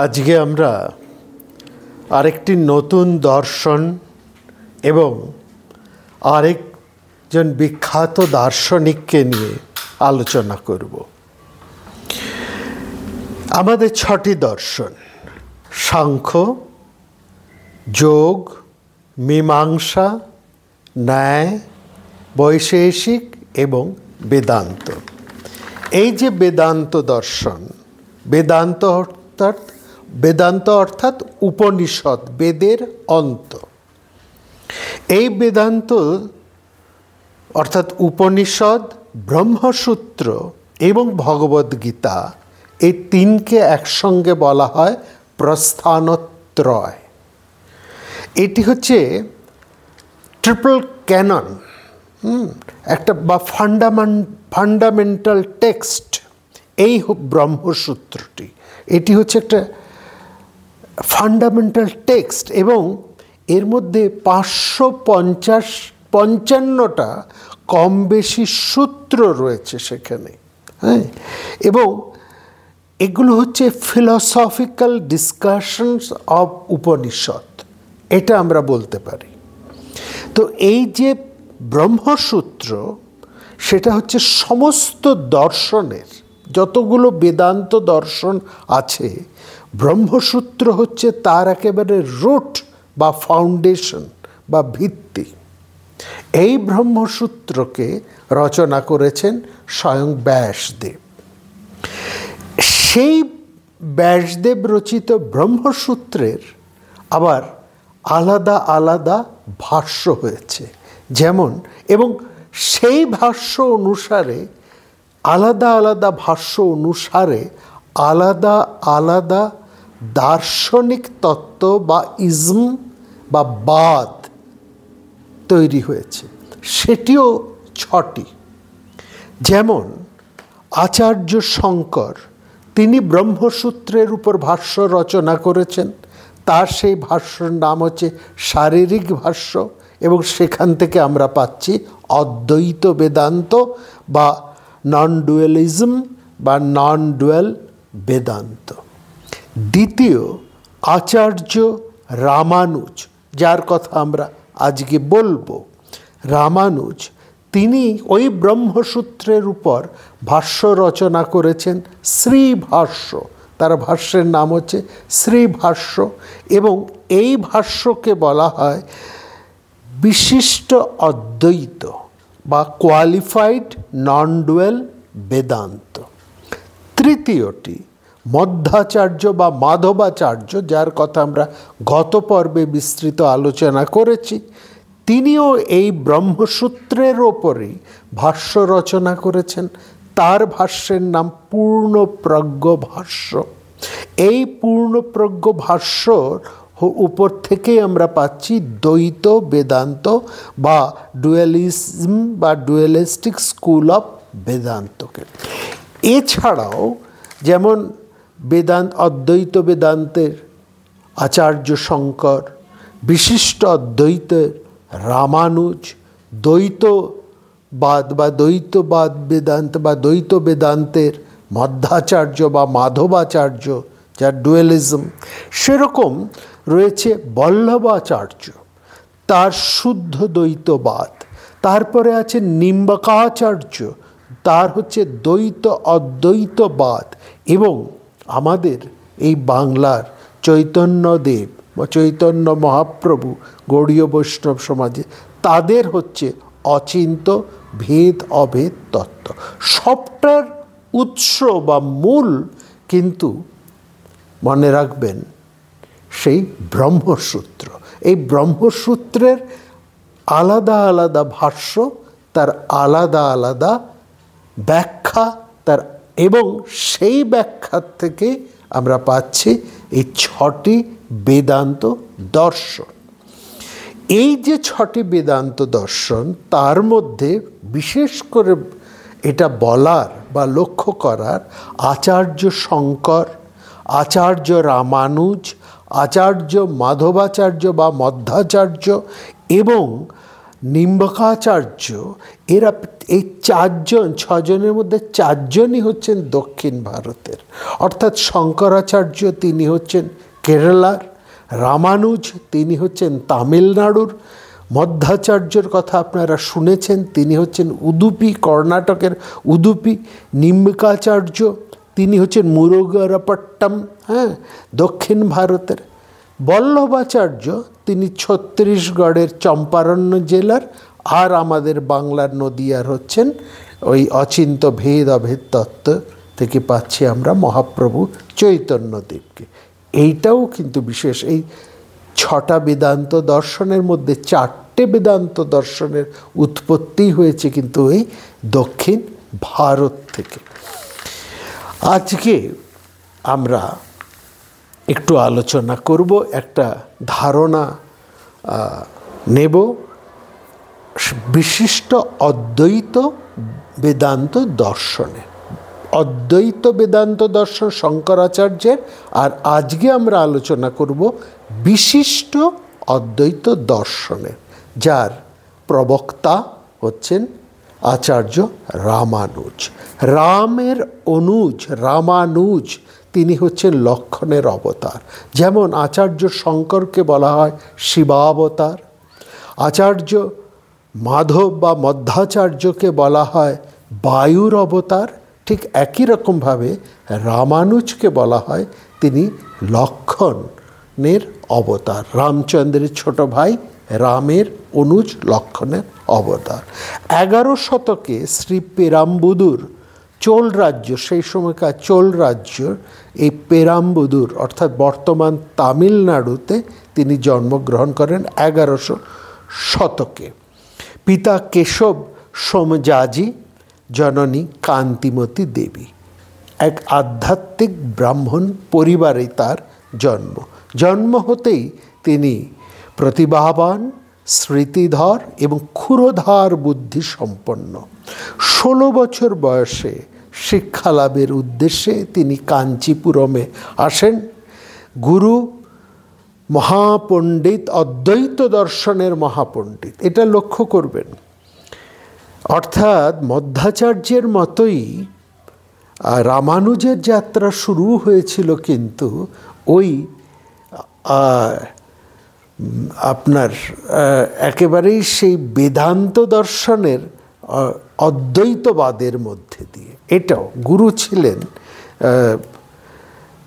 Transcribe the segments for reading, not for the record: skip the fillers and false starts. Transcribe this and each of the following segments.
আজকে আমরা আরেকটি নতুন দর্শন এবং আরেকজন বিখ্যাত দার্শনিককে নিয়ে আলোচনা করব। আমাদের 6টি দর্শন: সাংখ্য, যোগ, মীমাংসা, ন্যায়, বৈশেষিক এবং বেদান্ত। এই যে বেদান্ত দর্শন, বেদান্ত অর্থাৎ উপনিষদ, বেদের অন্ত। এই বেদান্ত অর্থাৎ উপনিষদ, ব্রহ্মসূত্র এবং ভগবদ্গীতা, এই তিনকে একসঙ্গে বলা হয় প্রস্থানত্রয়। এটি হচ্ছে ট্রিপল ক্যানন, একটা বা ফান্ডামেন্টাল টেক্সট। এই ব্রহ্মসূত্রটি, এটি হচ্ছে একটা ফান্ডামেন্টাল টেক্সট এবং এর মধ্যে 555টা কম বেশি সূত্র রয়েছে সেখানে। হ্যাঁ, এবং এগুলো হচ্ছে ফিলসফিক্যাল ডিসকাশনস অফ উপনিষদ, এটা আমরা বলতে পারি। তো এই যে ব্রহ্মসূত্র, সেটা হচ্ছে সমস্ত দর্শনের, যতগুলো বেদান্ত দর্শন আছে, ব্রহ্মসূত্র হচ্ছে তার একেবারে রুট বা ফাউন্ডেশন বা ভিত্তি। এই ব্রহ্মসূত্রকে রচনা করেছেন স্বয়ং ব্যাসদেব। সেই ব্যাসদেব রচিত ব্রহ্মসূত্রের আবার আলাদা আলাদা ভাষ্য হয়েছে, যেমন, এবং সেই ভাষ্য অনুসারে আলাদা আলাদা ভাষ্য অনুসারে আলাদা আলাদা দার্শনিক তত্ত্ব বা ইজম বা বাদ তৈরি হয়েছে, সেটিও 6টি। যেমন আচার্য শঙ্কর, তিনি ব্রহ্মসূত্রের উপর ভাষ্য রচনা করেছেন। তার সেই ভাষ্যর নাম হচ্ছে শারীরিক ভাষ্য, এবং সেখান থেকে আমরা পাচ্ছি অদ্বৈত বেদান্ত বা নন ডুয়ালিজম বা নন ডুয়াল বেদান্ত। দ্বিতীয় আচার্য রামানুজ, যার কথা আমরা আজকে বলবো, রামানুজ, তিনি ওই ব্রহ্মসূত্রের উপর ভাষ্য রচনা করেছেন, শ্রীভাষ্য। তার ভাষ্যের নাম হচ্ছে শ্রীভাষ্য, এবং এই ভাষ্যকে বলা হয় বিশিষ্ট অদ্বৈত বা কোয়ালিফাইড নন ডুয়াল বেদান্ত। তৃতীয়টি মধ্বাচার্য বা মাধবাচার্য, যার কথা আমরা গত পর্বে বিস্তৃত আলোচনা করেছি। তিনিও এই ব্রহ্মসূত্রের ওপরেই ভাষ্য রচনা করেছেন। তার ভাষ্যের নাম পূর্ণপ্রজ্ঞ ভাষ্য। এই পূর্ণপ্রজ্ঞ ভাষ্যর উপর থেকেই আমরা পাচ্ছি দ্বৈত বেদান্ত বা ডুয়ালিজম বা ডুয়ালিস্টিক স্কুল অফ বেদান্তকে। এছাড়াও যেমন অদ্বৈত বেদান্তের আচার্য শঙ্কর, বিশিষ্ট অদ্বৈতের রামানুজ, দ্বৈতবাদ বা দ্বৈতবাদ বেদান্ত বা দ্বৈত বেদান্তের মধ্বাচার্য বা মাধবাচার্য, যার ডুয়ালিজম। সেরকম রয়েছে বল্লভাচার্য, তার শুদ্ধ দ্বৈতবাদ। তারপরে আছে নিম্বাকাচার্য, তার হচ্ছে দ্বৈত অদ্বৈতবাদ। এবং আমাদের এই বাংলার চৈতন্যদেব বা চৈতন্য মহাপ্রভু গৌড়ীয় বৈষ্ণব সমাজে, তাদের হচ্ছে অচিন্ত ভেদ অভেদ তত্ত্ব। সবটার উৎস বা মূল কিন্তু মনে রাখবেন সেই ব্রহ্মসূত্র। এই ব্রহ্মসূত্রের আলাদা আলাদা ভাষ্য, তার আলাদা আলাদা ব্যাখ্যা, তার, এবং সেই ব্যাখ্যার থেকে আমরা পাচ্ছি এই 6টি বেদান্ত দর্শন। এই যে 6টি বেদান্ত দর্শন, তার মধ্যে বিশেষ করে এটা বলার বা লক্ষ্য করার, আচার্য শঙ্কর, আচার্য রামানুজ, আচার্য মাধবাচার্য বা মধ্বাচার্য এবং নিম্বকাচার্য, এরা এই ছজনের মধ্যে চারজনই হচ্ছেন দক্ষিণ ভারতের। অর্থাৎ শঙ্করাচার্য তিনি হচ্ছেন কেরালার, রামানুজ তিনি হচ্ছেন তামিলনাড়ুর, মধ্বাচার্যর কথা আপনারা শুনেছেন, তিনি হচ্ছেন উদুপি, কর্ণাটকের উদুপি, নিম্বকাচার্য তিনি হচ্ছেন মুরুগারাপট্টম, দক্ষিণ ভারতের, বল্লভাচার্য তিনি ছত্তিশগড়ের চম্পারণ্য জেলার, আর আমাদের বাংলার নদিয়ার হচ্ছেন ওই অচিন্ত ভেদ অভেদ তত্ত্ব থেকে পাচ্ছি আমরা মহাপ্রভু চৈতন্যদেবকে। এইটাও কিন্তু বিশেষ, এই 6টা বেদান্ত দর্শনের মধ্যে 4টে বেদান্ত দর্শনের উৎপত্তি হয়েছে কিন্তু এই দক্ষিণ ভারত থেকে। আজকে আমরা একটু আলোচনা করব, একটা ধারণা নেব বিশিষ্ট অদ্বৈত বেদান্ত দর্শনে। অদ্বৈত বেদান্ত দর্শন শঙ্করাচার্যের, আর আজকে আমরা আলোচনা করব বিশিষ্ট অদ্বৈত দর্শনের, যার প্রবক্তা হচ্ছেন আচার্য রামানুজ। রামের অনুজ রামানুজ তিনি হচ্ছেন লক্ষণের অবতার। যেমন আচার্য শঙ্করকে বলা হয় শিবাবতার, আচার্য মাধব বা মধ্বাচার্যকে বলা হয় বায়ুর অবতার, ঠিক একই রকমভাবে রামানুজকে বলা হয় তিনি লক্ষণের অবতার। রামচন্দ্রের ছোট ভাই রামের অনুজ লক্ষণের অবতার। 11 শতকে শ্রী পেরাম্বুদুর চোল রাজ্য, সেই সময়কার চোল রাজ্য, এই পেরাম্বুদুর অর্থাৎ বর্তমান তামিলনাড়ুতে তিনি জন্মগ্রহণ করেন 1100 শতকে। পিতা কেশব সোমযাজী, জননী কান্তিমতী দেবী। এক আধ্যাত্মিক ব্রাহ্মণ পরিবারে তার জন্ম হতেই তিনি প্রতিভাবান, স্মৃতিধর এবং ক্ষুরধার বুদ্ধি সম্পন্ন। 16 বছর বয়সে শিক্ষালাভের উদ্দেশ্যে তিনি কাঞ্চিপুরমে আসেন। গুরু মহাপণ্ডিত, অদ্বৈত দর্শনের মহাপণ্ডিত, এটা লক্ষ্য করবেন। অর্থাৎ মধ্বাচার্যের মতোই রামানুজের যাত্রা শুরু হয়েছিল কিন্তু ওই আপনার একেবারেই সেই বেদান্ত দর্শনের অদ্বৈতবাদের মধ্যে দিয়ে। এটাও গুরু ছিলেন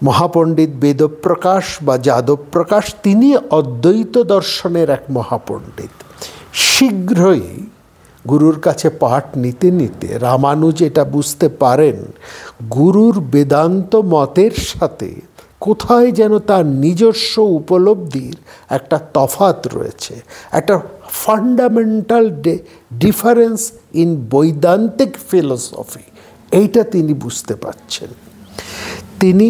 মহাপণ্ডিত বেদপ্রকাশ বা যাদবপ্রকাশ, তিনি অদ্বৈত দর্শনের এক মহাপণ্ডিত। শীঘ্রই গুরুর কাছে পাঠ নিতে নিতে রামানুজ এটা বুঝতে পারেন গুরুর বেদান্ত মতের সাথে কোথায় যেন তার নিজস্ব উপলব্ধির একটা তফাৎ রয়েছে, একটা ফান্ডামেন্টাল ডিফারেন্স ইন বৈদান্তিক ফিলোসফি, এইটা তিনি বুঝতে পারছেন। তিনি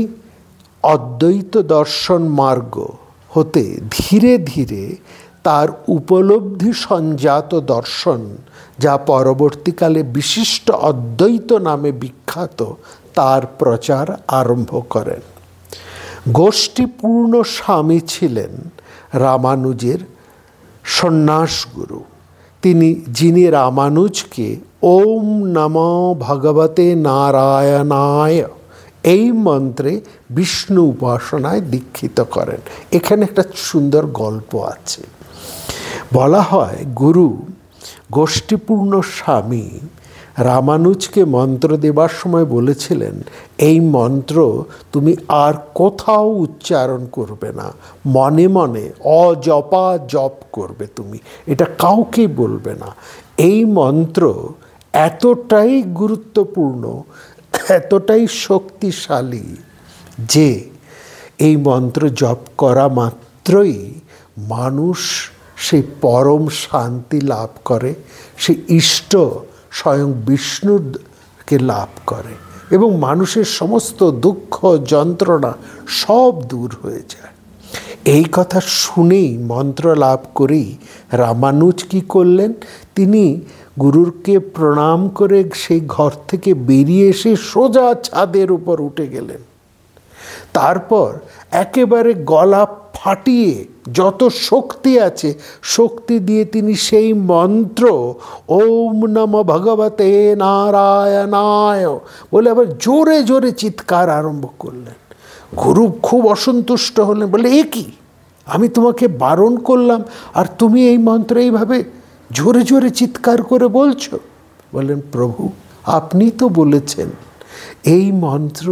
অদ্বৈত দর্শন মার্গ হতে ধীরে ধীরে তার উপলব্ধি সঞ্জাত দর্শন, যা পরবর্তীকালে বিশিষ্ট অদ্বৈত নামে বিখ্যাত, তার প্রচার আরম্ভ করেন। গোষ্ঠীপূর্ণ স্বামী ছিলেন রামানুজের সন্ন্যাসগুরু, যিনি রামানুজকে ওম নমো ভগবতে নারায়ণায় এই মন্ত্রে বিষ্ণু উপাসনায় দীক্ষিত করেন। এখানে একটা সুন্দর গল্প আছে। বলা হয় গুরু গোষ্ঠীপূর্ণ স্বামী রামানুজকে মন্ত্র দেবার সময় বলেছিলেন, এই মন্ত্র তুমি আর কোথাও উচ্চারণ করবে না, মনে মনে অজপা জপ করবে তুমি, এটা কাউকে বলবে না। এই মন্ত্র এতটাই গুরুত্বপূর্ণ, এতটাই শক্তিশালী যে এই মন্ত্র জপ করা মাত্রই মানুষ সেই পরম শান্তি লাভ করে, সে ইষ্ট স্বয়ং বিষ্ণুকে লাভ করে এবং মানুষের সমস্ত দুঃখ যন্ত্রণা সব দূর হয়ে যায়। এই কথা শুনেই, মন্ত্র লাভ করেই রামানুজ কী করলেন, তিনি গুরুরকে প্রণাম করে সেই ঘর থেকে বেরিয়ে এসে সোজা ছাদের উপর উঠে গেলেন। তারপর একেবারে গলা ফাটিয়ে যত শক্তি আছে শক্তি দিয়ে তিনি সেই মন্ত্র ওম নমঃ ভগবতে নারায়ণায় বলে আবার জোরে জোরে চিৎকার আরম্ভ করলেন। গুরু খুব অসন্তুষ্ট হলেন, বলে এ কি, আমি তোমাকে বারণ করলাম আর তুমি এই মন্ত্র এইভাবে জোরে জোরে চিৎকার করে বলছো? বললেন, প্রভু আপনি তো বলেছেন এই মন্ত্র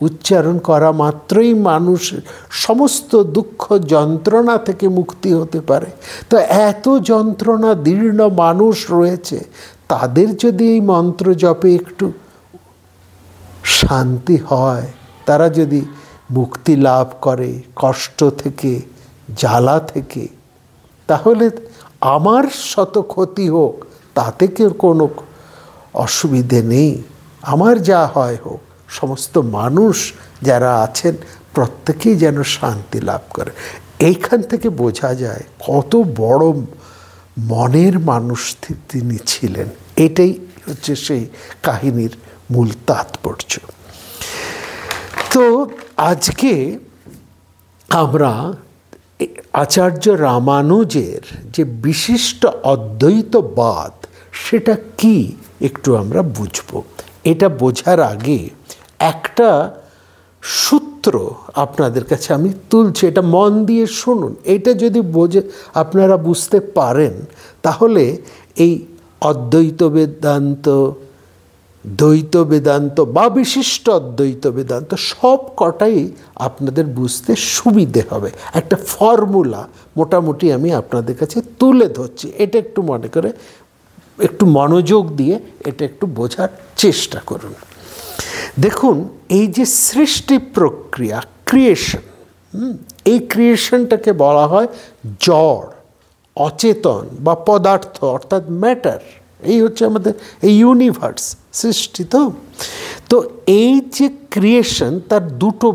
উচ্চারণ করা মাত্রই মানুষ সমস্ত দুঃখ যন্ত্রণা থেকে মুক্তি হতে পারে। তো এত যন্ত্রণা দীর্ণ মানুষ রয়েছে, তাদের যদি এই মন্ত্র জপে একটু শান্তি হয়, তারা যদি মুক্তি লাভ করে কষ্ট থেকে, জ্বালা থেকে, তাহলে আমার শত ক্ষতি হোক তাতে কেউ কোনো অসুবিধে নেই, আমার যা হয় হোক, সমস্ত মানুষ যারা আছেন প্রত্যেকেই যেন শান্তি লাভ করে। এইখান থেকে বোঝা যায় কত বড় মনের মানুষ তিনি ছিলেন। এটাই হচ্ছে সেই কাহিনীর মূল তাৎপর্য। তো আজকে আমরা আচার্য রামানুজের যে বিশিষ্ট অদ্বৈতবাদ সেটা কি একটু আমরা বুঝব। এটা বোঝার আগে একটা সূত্র আপনাদের কাছে আমি তুলছি, এটা মন দিয়ে শুনুন। এটা যদি আপনারা বুঝতে পারেন তাহলে এই অদ্বৈত বেদান্ত, দ্বৈত বেদান্ত বা বিশিষ্ট অদ্বৈত বেদান্ত সব কটাই আপনাদের বুঝতে সুবিধে হবে। একটা ফর্মুলা মোটামুটি আমি আপনাদের কাছে তুলে ধরছি, এটা একটু মনে করে একটু মনোযোগ দিয়ে এটা একটু বোঝার চেষ্টা করুন। দেখুন, এই যে সৃষ্টি প্রক্রিয়া, ক্রিয়েশন, এই ক্রিয়েশনটাকে বলা হয় জড়, অচেতন বা পদার্থ অর্থাৎ ম্যাটার। এই হচ্ছে আমাদের এই ইউনিভার্স সৃষ্টি। তো এই যে ক্রিয়েশন তার দুটো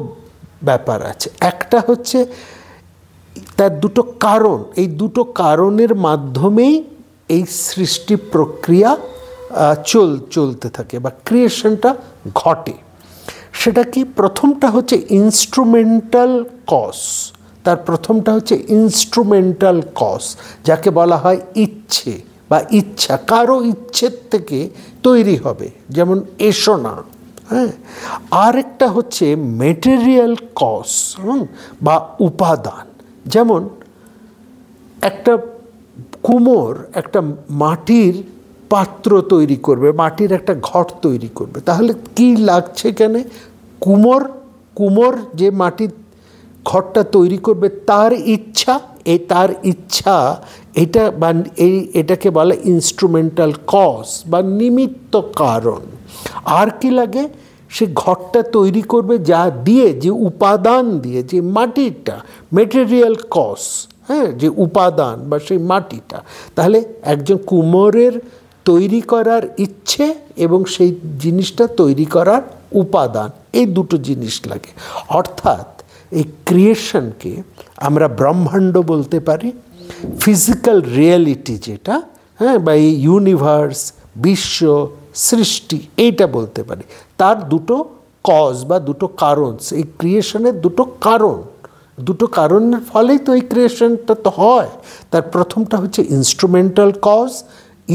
ব্যাপার আছে। একটা হচ্ছে তার দুটো কারণ, এই দুটো কারণের মাধ্যমেই এই সৃষ্টি প্রক্রিয়া চলতে থাকে বা ক্রিয়েশনটা ঘটে। সেটা কি? প্রথমটা হচ্ছে ইনস্ট্রুমেন্টাল কজ। তার প্রথমটা হচ্ছে ইনস্ট্রুমেন্টাল কজ, যাকে বলা হয় ইচ্ছে বা ইচ্ছা। কারো ইচ্ছের থেকে তৈরি হবে, যেমন এসো না। হ্যাঁ, আরেকটা হচ্ছে মেটেরিয়াল কজ বা উপাদান। যেমন একটা কুমোর একটা মাটির পাত্র তৈরি করবে, মাটির একটা ঘট তৈরি করবে, তাহলে কি লাগছে কেন? কুমোর যে মাটির ঘরটা তৈরি করবে তার ইচ্ছা, এটা বা এটাকে বলে ইনস্ট্রুমেন্টাল কজ বা নিমিত্ত কারণ। আর কি লাগে? সে ঘরটা তৈরি করবে যা দিয়ে, যে উপাদান দিয়ে, যে মাটিটা, মেটেরিয়াল কজ, হ্যাঁ, যে উপাদান বা সেই মাটিটা। তাহলে একজন কুমোরের তৈরি করার ইচ্ছে এবং সেই জিনিসটা তৈরি করার উপাদান, এই দুটো জিনিস লাগে। অর্থাৎ এই ক্রিয়েশনকে আমরা ব্রহ্মাণ্ড বলতে পারি, ফিজিক্যাল রিয়েলিটি যেটা, হ্যাঁ, বা এই ইউনিভার্স, বিশ্ব, সৃষ্টি, এইটা বলতে পারি। তার দুটো কজ বা দুটো কারণ, এই ক্রিয়েশনের দুটো কারণের ফলেই তো এই ক্রিয়েশনটা তো হয়। তার প্রথমটা হচ্ছে ইনস্ট্রুমেন্টাল কজ,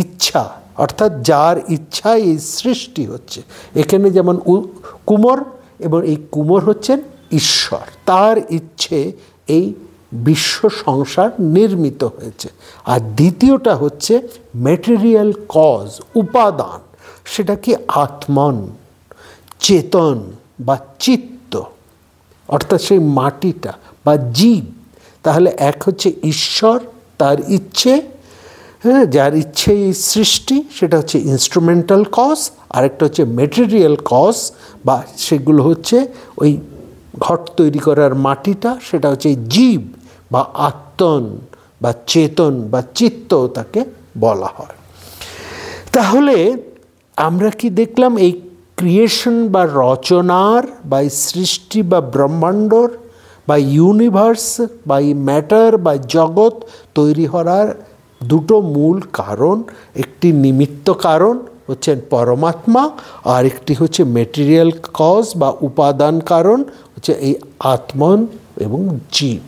ইচ্ছা, অর্থাৎ যার ইচ্ছায় এই সৃষ্টি হচ্ছে। এখানে যেমন কুমোর, এবং এই কুমোর হচ্ছেন ঈশ্বর, তার ইচ্ছে এই বিশ্ব সংসার নির্মিত হয়েছে। আর দ্বিতীয়টা হচ্ছে ম্যাটেরিয়াল কজ, উপাদান। সেটা কি? আত্মন, চেতন বা চিত্ত, অর্থাৎ সেই মাটিটা বা জীব। তাহলে এক হচ্ছে ঈশ্বর, তার ইচ্ছে, হ্যাঁ, যার ইচ্ছে এই সৃষ্টি, সেটা হচ্ছে ইনস্ট্রুমেন্টাল কজ। আরেকটা হচ্ছে মেটেরিয়াল কজ, বা সেগুলো হচ্ছে ওই ঘট তৈরি করার মাটিটা, সেটা হচ্ছে জীব বা আত্মন বা চেতন বা চিত্ত তাকে বলা হয়। তাহলে আমরা কি দেখলাম? এই ক্রিয়েশন বা রচনার বা এই সৃষ্টি বা ব্রহ্মাণ্ডর বা ইউনিভার্স বা এই ম্যাটার বা জগৎ তৈরি হওয়ার দুটো মূল কারণ, একটি নিমিত্ত কারণ হচ্ছেন পরমাত্মা, আর একটি হচ্ছে মেটেরিয়াল কজ বা উপাদান কারণ হচ্ছে এই আত্মন এবং জীব।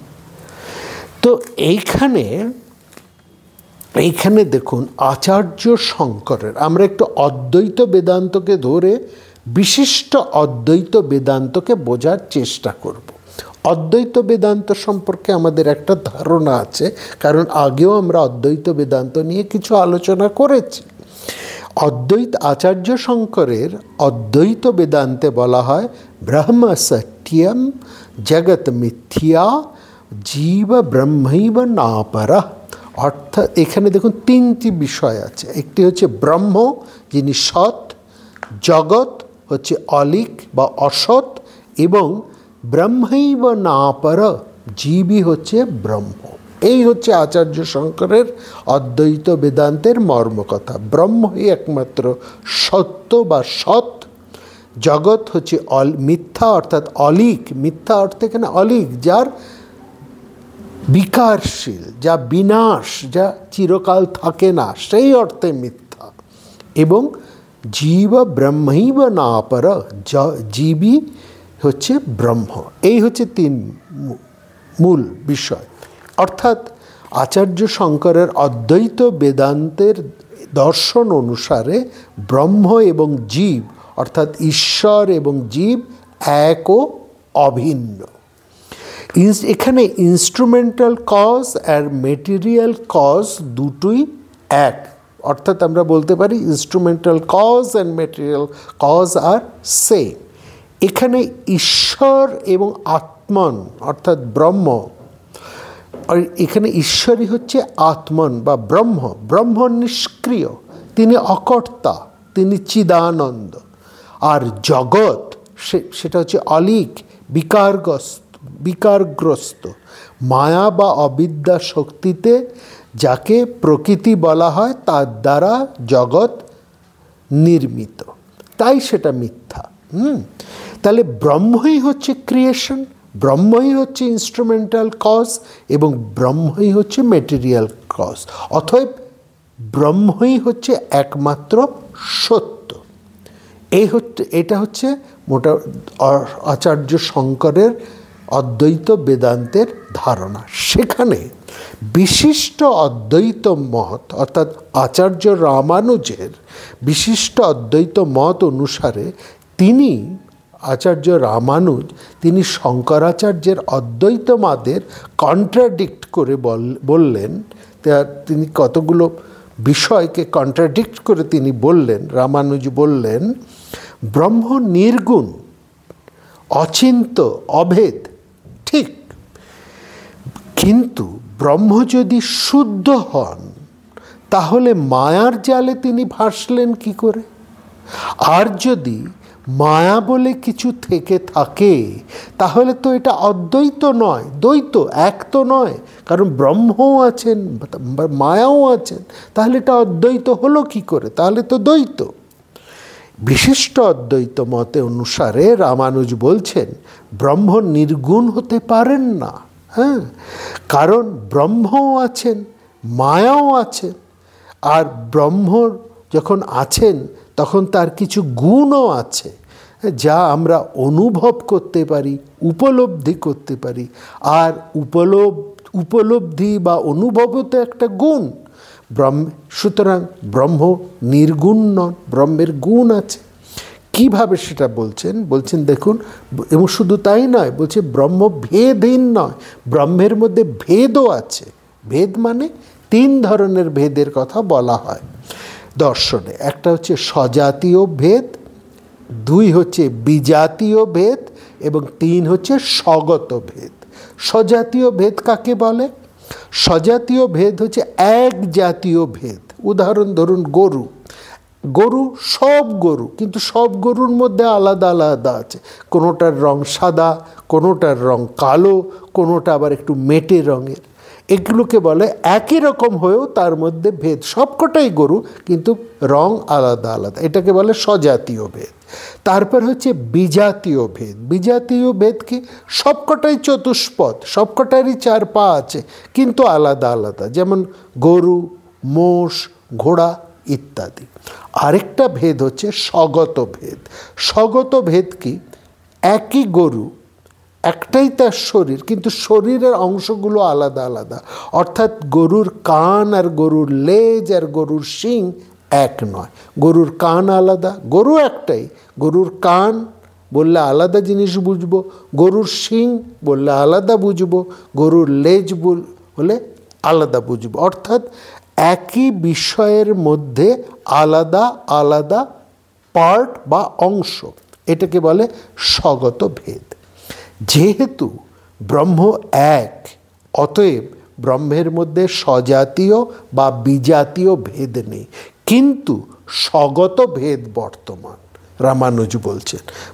তো এইখানে দেখুন আচার্য শঙ্করের, আমরা একটু অদ্বৈত বেদান্তকে ধরে বিশিষ্ট অদ্বৈত বেদান্তকে বোঝার চেষ্টা করব। অদ্বৈত বেদান্ত সম্পর্কে আমাদের একটা ধারণা আছে, কারণ আগেও আমরা অদ্বৈত বেদান্ত নিয়ে কিছু আলোচনা করেছি। আচার্য শঙ্করের অদ্বৈত বেদান্তে বলা হয় ব্রহ্ম সত্যম জগৎ মিথ্যা জীব ব্রহ্মৈব নাপরা। অর্থাৎ এখানে দেখুন তিনটি বিষয় আছে। একটি হচ্ছে ব্রহ্ম, যিনি সৎ, জগৎ হচ্ছে অলিক বা অসৎ, এবং ব্রহ্মৈব নাপর, জীবই হচ্ছে ব্রহ্ম। এই হচ্ছে আচার্য শঙ্করের অদ্বৈত বেদান্তের মর্মকথা। ব্রহ্মই একমাত্র সত্য বা সৎ, জগৎ হচ্ছে মিথ্যা অর্থাৎ অলিক, মিথ্যা অর্থে এখানে অলিক, যার বিকারশীল, যা বিনাশ, যা চিরকাল থাকে না, সেই অর্থে মিথ্যা। এবং জীব ব্রহ্মৈব নাপর, জীবই হচ্ছে ব্রহ্ম। এই হচ্ছে তিন মূল বিষয়। অর্থাৎ আচার্য শঙ্করের অদ্বৈত বেদান্তের দর্শন অনুসারে ব্রহ্ম এবং জীব অর্থাৎ ঈশ্বর এবং জীব এক ও অভিন্ন। এখানে ইনস্ট্রুমেন্টাল কজ আর মেটেরিয়াল কজ দুটোই এক, অর্থাৎ আমরা বলতে পারি instrumental cause and material cause are same. এখানে ঈশ্বর এবং আত্মন অর্থাৎ ব্রহ্ম, আর এখানে ঈশ্বরই হচ্ছে আত্মন বা ব্রহ্ম। ব্রহ্ম নিষ্ক্রিয়, তিনি অকর্তা, তিনি চিদানন্দ। আর জগৎ সেটা হচ্ছে অলিক, বিকারগ্রস্ত, মায়া বা অবিদ্যা শক্তিতে যাকে প্রকৃতি বলা হয়, তার দ্বারা জগৎ নির্মিত, তাই সেটা মিথ্যা। তাহলে ব্রহ্মই হচ্ছে ক্রিয়েশন, ব্রহ্মই হচ্ছে ইনস্ট্রুমেন্টাল কজ এবং ব্রহ্মই হচ্ছে মেটেরিয়াল কজ। অতএব ব্রহ্মই হচ্ছে একমাত্র সত্য। এটা হচ্ছে মোটা আচার্য শঙ্করের অদ্বৈত বেদান্তের ধারণা। সেখানে বিশিষ্ট অদ্বৈত মত অর্থাৎ আচার্য রামানুজের বিশিষ্ট অদ্বৈত মত অনুসারে আচার্য রামানুজ তিনি শঙ্করাচার্যের অদ্বৈতবাদের কন্ট্রাডিক্ট করে বললেন। তিনি কতগুলো বিষয়কে কন্ট্রাডিক্ট করে তিনি বললেন। রামানুজ বললেন ব্রহ্ম নির্গুণ, অচিন্ত, অভেদ, ঠিক, কিন্তু ব্রহ্ম যদি শুদ্ধ হন তাহলে মায়ার জালে তিনি ভাসলেন কি করে? আর যদি মায়া বলে কিছু থেকে থাকে তাহলে তো এটা অদ্বৈত নয়, দ্বৈত, এক তো নয়, কারণ ব্রহ্মও আছেন মায়াও আছেন, তাহলে এটা অদ্বৈত হলো কি করে? তাহলে তো দ্বৈত। বিশিষ্ট অদ্বৈত মতে অনুসারে রামানুজ বলছেন ব্রহ্ম নির্গুণ হতে পারেন না, কারণ ব্রহ্মও আছেন, মায়াও আছেন। আর ব্রহ্ম যখন আছেন তখন তার কিছু গুণও আছে যা আমরা অনুভব করতে পারি, উপলব্ধি করতে পারি। আর উপলব্ধি বা অনুভবও তো একটা গুণ। সুতরাং ব্রহ্ম নির্গুণ নন, ব্রহ্মের গুণ আছে। কিভাবে সেটা বলছেন দেখুন। এবং শুধু তাই নয়, বলছে ব্রহ্ম ভেদহীন নয়, ব্রহ্মের মধ্যে ভেদও আছে। ভেদ মানে তিন ধরনের ভেদের কথা বলা হয় দর্শনে। একটা হচ্ছে স্বজাতীয় ভেদ, দুই হচ্ছে বিজাতীয় ভেদ এবং তিন হচ্ছে স্বগত ভেদ। স্বজাতীয় ভেদ কাকে বলে? স্বজাতীয় ভেদ হচ্ছে এক জাতীয় ভেদ। উদাহরণ ধরুন সব গরু, কিন্তু সব গরুর মধ্যে আলাদা আলাদা আছে। কোনোটার রং সাদা, কোনোটার রং কালো, কোনোটা আবার একটু মেটে রঙের। এগুলোকে বলে একই রকম হয়েও তার মধ্যে ভেদ। সবকটাই গরু কিন্তু রং আলাদা আলাদা, এটাকে বলে স্বজাতীয় ভেদ। তারপর হচ্ছে বিজাতীয় ভেদ। বিজাতীয় ভেদ কি? সবকটাই চতুষ্পদ, সবকটারই 4 পা আছে কিন্তু আলাদা আলাদা, যেমন গরু, মোষ, ঘোড়া ইত্যাদি। আরেকটা ভেদ হচ্ছে স্বগত ভেদ। স্বগত ভেদ কি? একই গরু, একটাই তার শরীর, কিন্তু শরীরের অংশগুলো আলাদা আলাদা। অর্থাৎ গরুর কান আর গরুর লেজ আর গরুর শিং এক নয়। গরুর কান আলাদা, গরু একটাই, গরুর কান বললে আলাদা জিনিস বুঝবো, গরুর শিং বললে আলাদা বুঝবো, গরুর লেজ বলে আলাদা বুঝবো। অর্থাৎ একই বিষয়ের মধ্যে আলাদা আলাদা পার্ট বা অংশ, এটাকে বলে স্বগত ভেদ। যেহেতু ব্রহ্ম এক, অতএব ব্রহ্মের মধ্যে স্বজাতীয় বা বিজাতীয় ভেদ নেই, কিন্তু স্বগত ভেদ বর্তমান। রামানুজ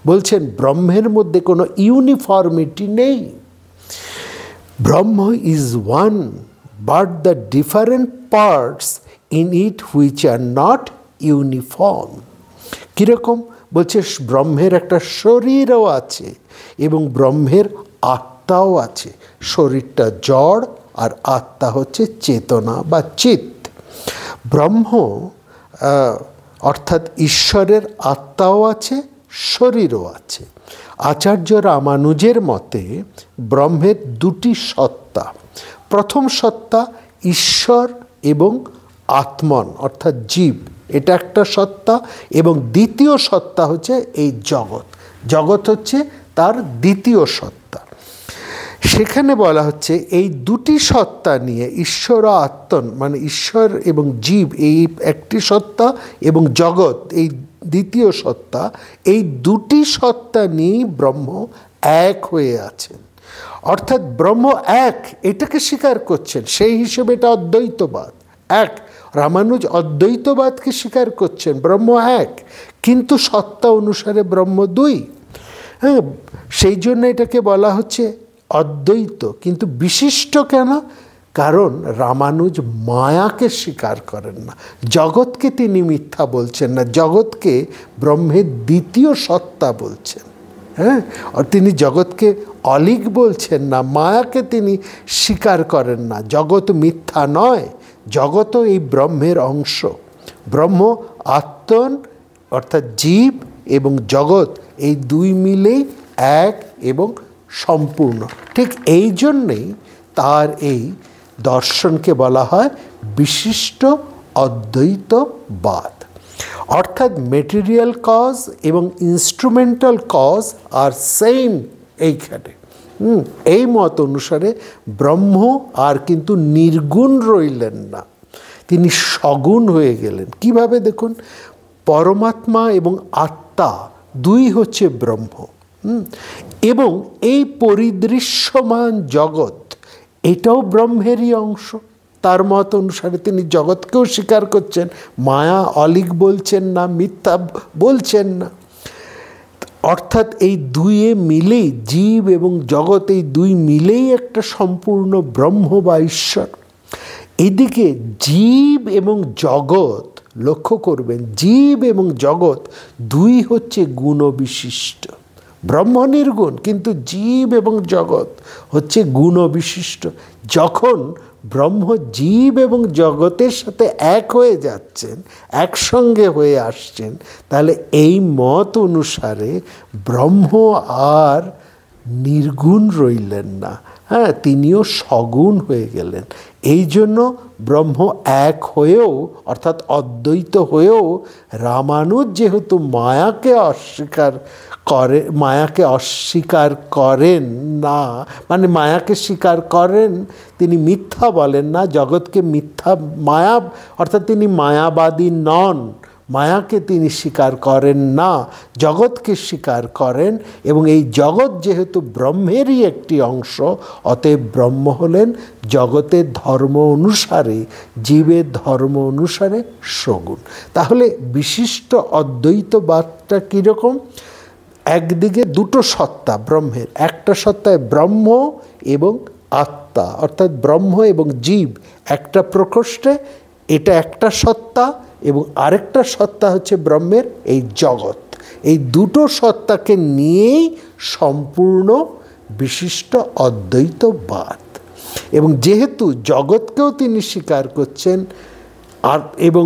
বলছেন ব্রহ্মের মধ্যে কোনো ইউনিফর্মিটি নেই। ব্রহ্ম is one, but the different parts in it which are not uniform. কীরকম? বলছে ব্রহ্মের একটা শরীরও আছে এবং ব্রহ্মের আত্মাও আছে। শরীরটা জড় আর আত্মা হচ্ছে চেতনা বা চিৎ। ব্রহ্ম অর্থাৎ ঈশ্বরের আত্মাও আছে, শরীরও আছে। আচার্য রামানুজের মতে ব্রহ্মের দুটি সত্তা। প্রথম সত্তা ঈশ্বর এবং আত্মন অর্থাৎ জীব, এটা একটা সত্তা, এবং দ্বিতীয় সত্তা হচ্ছে এই জগৎ। জগৎ হচ্ছে তার দ্বিতীয় সত্তা। সেখানে বলা হচ্ছে এই দুটি সত্তা নিয়ে ঈশ্বর ও আত্মন, মানে ঈশ্বর এবং জীব এই একটি সত্তা এবং জগৎ এই দ্বিতীয় সত্তা, এই দুটি সত্তা নিয়েই ব্রহ্ম এক হয়ে আছেন। অর্থাৎ ব্রহ্ম এক, এটাকে স্বীকার করছেন। সেই হিসেবে এটা অদ্বৈতবাদ। এক, রামানুজ অদ্বৈতবাদকে স্বীকার করছেন, ব্রহ্ম এক, কিন্তু সত্তা অনুসারে ব্রহ্ম দুই। হ্যাঁ, সেই জন্য এটাকে বলা হচ্ছে অদ্বৈত। কিন্তু বিশিষ্ট কেন? কারণ রামানুজ মায়াকে স্বীকার করেন না, জগৎকে তিনি মিথ্যা বলছেন না, জগৎকে ব্রহ্মের দ্বিতীয় সত্তা বলছেন। হ্যাঁ, আর তিনি জগৎকে অলিক বলছেন না, মায়াকে তিনি স্বীকার করেন না। জগৎ মিথ্যা নয়, জগৎও এই ব্রহ্মের অংশ। ব্রহ্ম আত্মন অর্থাৎ জীব এবং জগৎ এই দুই মিলেই এক এবং সম্পূর্ণ। ঠিক এই জন্যেই তার এই দর্শনকে বলা হয় বিশিষ্ট অদ্বৈতবাদ। অর্থাৎ মেটেরিয়াল কজ এবং ইনস্ট্রুমেন্টাল কজ আর সেম এইখানে। এই মত অনুসারে ব্রহ্ম আর কিন্তু নির্গুণ রইলেন না, তিনি সগুণ হয়ে গেলেন। কিভাবে দেখুন, পরমাত্মা এবং আত্মা দুই হচ্ছে ব্রহ্ম, এবং এই পরিদৃশ্যমান জগৎ এটাও ব্রহ্মেরই অংশ। তার মত অনুসারে তিনি জগৎকেও স্বীকার করছেন, মায়া অলিক বলছেন না, মিথ্যা বলছেন না। অর্থাৎ এই দুইয়ে মিলেই জীব এবং জগৎ, এই দুই মিলেই একটা সম্পূর্ণ ব্রহ্ম বা ঈশ্বর। এদিকে জীব এবং জগৎ, লক্ষ্য করবেন, জীব এবং জগৎ দুই হচ্ছে গুণবিশিষ্ট। ব্রহ্ম নির্গুণ, কিন্তু জীব এবং জগৎ হচ্ছে গুণবিশিষ্ট। যখন ব্রহ্ম জীব এবং জগতের সাথে এক হয়ে যাচ্ছেন, একসঙ্গে হয়ে আসছেন, তাহলে এই মত অনুসারে ব্রহ্ম আর নির্গুণ রইলেন না, হ্যাঁ, তিনিও সগুণ হয়ে গেলেন। এই জন্য ব্রহ্ম এক হয়েও অর্থাৎ অদ্বৈত হয়েও রামানুজ যেহেতু মায়াকে অস্বীকার করেন না, মানে মায়াকে স্বীকার করেন, তিনি মিথ্যা বলেন না, জগৎকে মিথ্যা মায়া অর্থাৎ তিনি মায়াবাদী নন, মায়াকে তিনি স্বীকার করেন না, জগৎকে স্বীকার করেন। এবং এই জগৎ যেহেতু ব্রহ্মেরই একটি অংশ, অতএব ব্রহ্ম হলেন জগতের ধর্ম অনুসারে, জীবের ধর্ম অনুসারে সগুণ। তাহলে বিশিষ্ট অদ্বৈতবাদটা কীরকম? একদিকে দুটো সত্তা ব্রহ্মের, একটা সত্তায় ব্রহ্ম এবং আত্মা অর্থাৎ ব্রহ্ম এবং জীব একটা প্রকোষ্ঠে, এটা একটা সত্তা, এবং আরেকটা সত্তা হচ্ছে ব্রহ্মের এই জগৎ। এই দুটো সত্তাকে নিয়েই সম্পূর্ণ বিশিষ্ট অদ্বৈতবাদ। এবং যেহেতু জগৎকেও তিনি স্বীকার করছেন আর এবং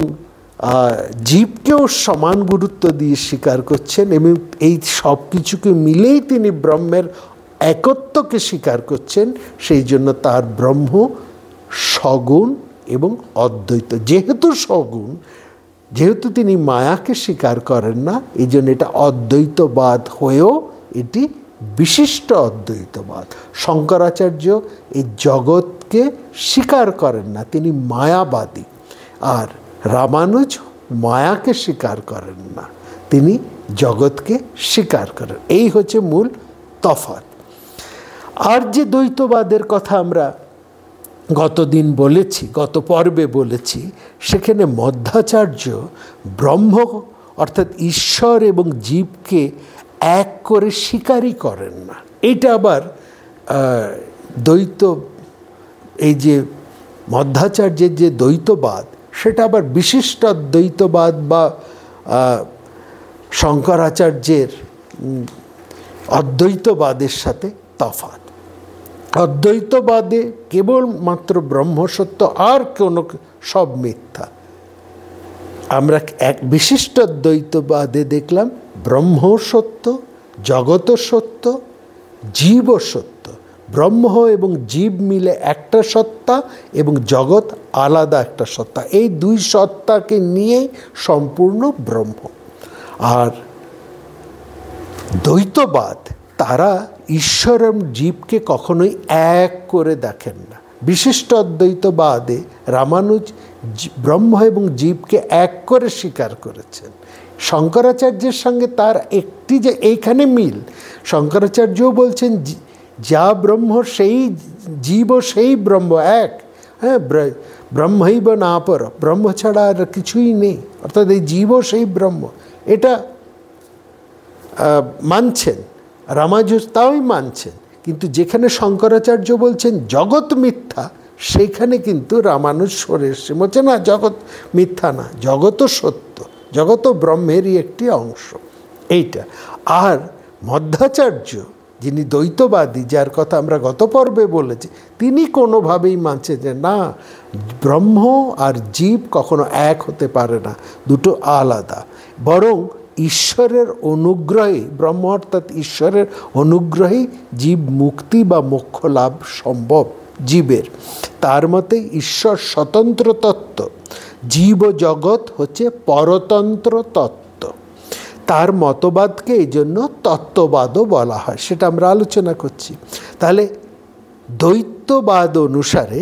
জীবকেও সমান গুরুত্ব দিয়ে স্বীকার করছেন, এবং এই সব কিছুকে মিলেই তিনি ব্রহ্মের একত্বকে স্বীকার করছেন, সেই জন্য তার ব্রহ্ম সগুণ এবং অদ্বৈত। যেহেতু সগুণ, যেহেতু তিনি মায়াকে স্বীকার করেন না, এই জন্য এটা অদ্বৈতবাদ হয়েও এটি বিশিষ্ট অদ্বৈতবাদ। শঙ্করাচার্য এই জগৎকে স্বীকার করেন না, তিনি মায়াবাদী। আর রামানুজ মায়াকে স্বীকার করেন না, তিনি জগৎকে স্বীকার করেন। এই হচ্ছে মূল তফাৎ। আর যে দ্বৈতবাদের কথা আমরা গতদিন বলেছি, গত পর্বে বলেছি, সেখানে মধ্বাচার্য ব্রহ্ম অর্থাৎ ঈশ্বর এবং জীবকে এক করে স্বীকারই করেন না। এটা আবার দ্বৈত, এই যে মধ্বাচার্যের যে দ্বৈতবাদ, সেটা আবার বিশিষ্ট দ্বৈতবাদ বা শঙ্করাচার্যের অদ্বৈতবাদের সাথে তফাৎ। অদ্বৈতবাদে কেবলমাত্র ব্রহ্মসত্য, আর কোনো সব মিথ্যা। আমরা এক বিশিষ্ট দ্বৈতবাদে দেখলাম ব্রহ্ম সত্য, জগৎ সত্য, জীব সত্য। ব্রহ্ম এবং জীব মিলে একটা সত্তা এবং জগৎ আলাদা একটা সত্তা। এই দুই সত্তাকে নিয়েই সম্পূর্ণ ব্রহ্ম। আর দ্বৈতবাদ, তারা ঈশ্বর এবং জীবকে কখনোই এক করে দেখেন না। বিশিষ্ট অদ্বৈতবাদে রামানুজ ব্রহ্ম এবং জীবকে এক করে স্বীকার করেছেন। শঙ্করাচার্যের সঙ্গে তার একটি যে এইখানে মিল, শঙ্করাচার্যও বলছেন যা ব্রহ্ম সেই জীব, সেই ব্রহ্ম এক। হ্যাঁ, ব্রহ্মৈব না পর, ব্রহ্ম ছাড়া আর কিছুই নেই, অর্থাৎ এই জীব সেই ব্রহ্ম, এটা মানছেন। রামানুজ তাওই মানছেন। কিন্তু যেখানে শঙ্করাচার্য বলছেন জগৎ মিথ্যা, সেইখানে কিন্তু রামানুজ সরে এসে বলছে না, জগৎ মিথ্যা না, জগৎও সত্য, জগৎও ব্রহ্মেরই একটি অংশ। এইটা। আর মধ্বাচার্য, যিনি দ্বৈতবাদী, যার কথা আমরা গত পর্বে বলেছি, তিনি কোনোভাবেই মানছেন যে না, ব্রহ্ম আর জীব কখনো এক হতে পারে না, দুটো আলাদা। বরং ঈশ্বরের অনুগ্রহে, ব্রহ্ম অর্থাৎ ঈশ্বরের অনুগ্রহেই জীব মুক্তি বা মোক্ষ লাভ সম্ভব জীবের। তার মতে ঈশ্বর স্বতন্ত্র তত্ত্ব, জীব ও জগৎ হচ্ছে পরতন্ত্র তত্ত্ব। তার মতবাদকে এই জন্য তত্ত্ববাদও বলা হয়, সেটা আমরা আলোচনা করছি। তাহলে দ্বৈতবাদ অনুসারে,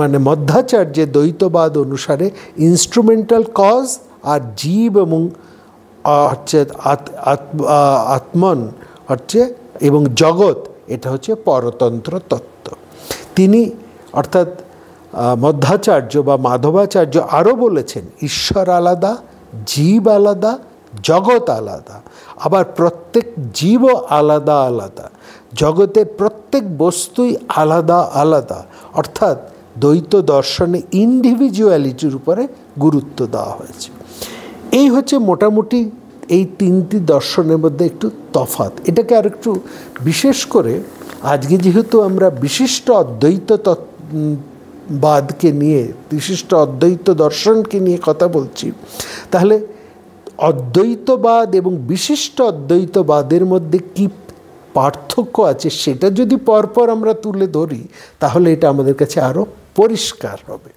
মানে মধ্বাচার্যের দ্বৈতবাদ অনুসারে ইনস্ট্রুমেন্টাল কজ আর জীব এবং হচ্ছে আত্মন হচ্ছে এবং জগৎ, এটা হচ্ছে পরতন্ত্র তত্ত্ব। তিনি অর্থাৎ মধ্বাচার্য বা মাধবাচার্য আরও বলেছেন ঈশ্বর আলাদা, জীব আলাদা, জগৎ আলাদা। আবার প্রত্যেক জীবও আলাদা আলাদা, জগতের প্রত্যেক বস্তুই আলাদা আলাদা। অর্থাৎ দ্বৈত দর্শনে ইন্ডিভিজুয়ালিটির উপরে গুরুত্ব দেওয়া হয়েছে। এই হচ্ছে মোটামুটি এই তিনটি দর্শনের মধ্যে একটু তফাৎ। এটাকে আর একটু বিশেষ করে আজকে যেহেতু আমরা বিশিষ্ট অদ্বৈত বাদকে নিয়ে, বিশিষ্ট অদ্বৈত দর্শনকে নিয়ে কথা বলছি, তাহলে অদ্বৈতবাদ এবং বিশিষ্ট অদ্বৈতবাদের মধ্যে কি পার্থক্য আছে সেটা যদি পরপর আমরা তুলে ধরি, তাহলে এটা আমাদের কাছে আরও পরিষ্কার হবে।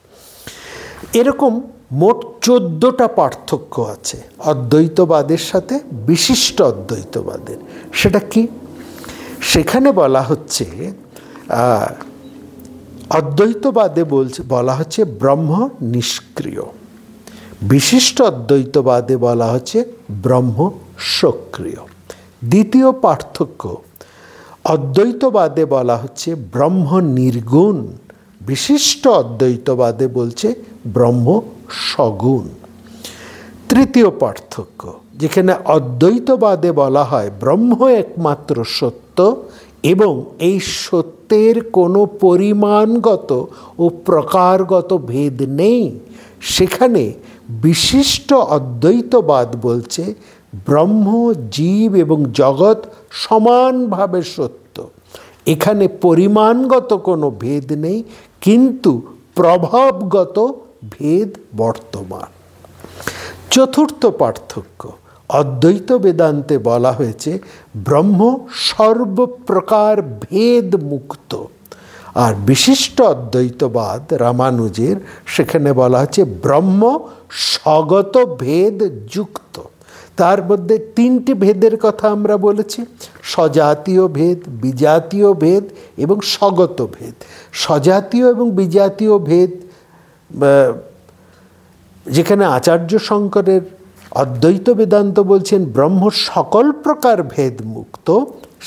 এরকম মোট 14টা পার্থক্য আছে অদ্বৈতবাদের সাথে বিশিষ্ট অদ্বৈতবাদের। সেটা কি? সেখানে বলা হচ্ছে, অদ্বৈতবাদে বলা হচ্ছে ব্রহ্ম নিষ্ক্রিয়, বিশিষ্ট অদ্বৈতবাদে বলা হচ্ছে ব্রহ্ম সক্রিয়। দ্বিতীয় পার্থক্য, অদ্বৈতবাদে বলা হচ্ছে ব্রহ্ম নির্গুণ, বিশিষ্ট অদ্বৈতবাদে বলছে ব্রহ্ম সগুণ। তৃতীয় পার্থক্য, যেখানে অদ্বৈতবাদে বলা হয় ব্রহ্ম একমাত্র সত্য এবং এই সত্যের কোনো পরিমাণগত ও প্রকারগত ভেদ নেই, সেখানে বিশিষ্ট অদ্বৈতবাদ বলছে ব্রহ্ম, জীব এবং জগৎ সমানভাবে সত্য। এখানে পরিমাণগত কোনো ভেদ নেই, কিন্তু প্রভাবগত ভেদ বর্তমান। চতুর্থ পার্থক্য, অদ্বৈত বেদান্তে বলা হয়েছে ব্রহ্ম সর্বপ্রকার ভেদ মুক্ত। আর বিশিষ্ট অদ্বৈতবাদ রামানুজের, সেখানে বলা হচ্ছে ব্রহ্ম স্বগত ভেদ যুক্ত। তার মধ্যে তিনটি ভেদের কথা আমরা বলেছি, স্বজাতীয় ভেদ, বিজাতীয় ভেদ এবং স্বগত ভেদ। স্বজাতীয় এবং বিজাতীয় ভেদ যেখানে আচার্য শঙ্করের অদ্বৈত বেদান্ত বলছেন ব্রহ্ম সকল প্রকার ভেদ মুক্ত,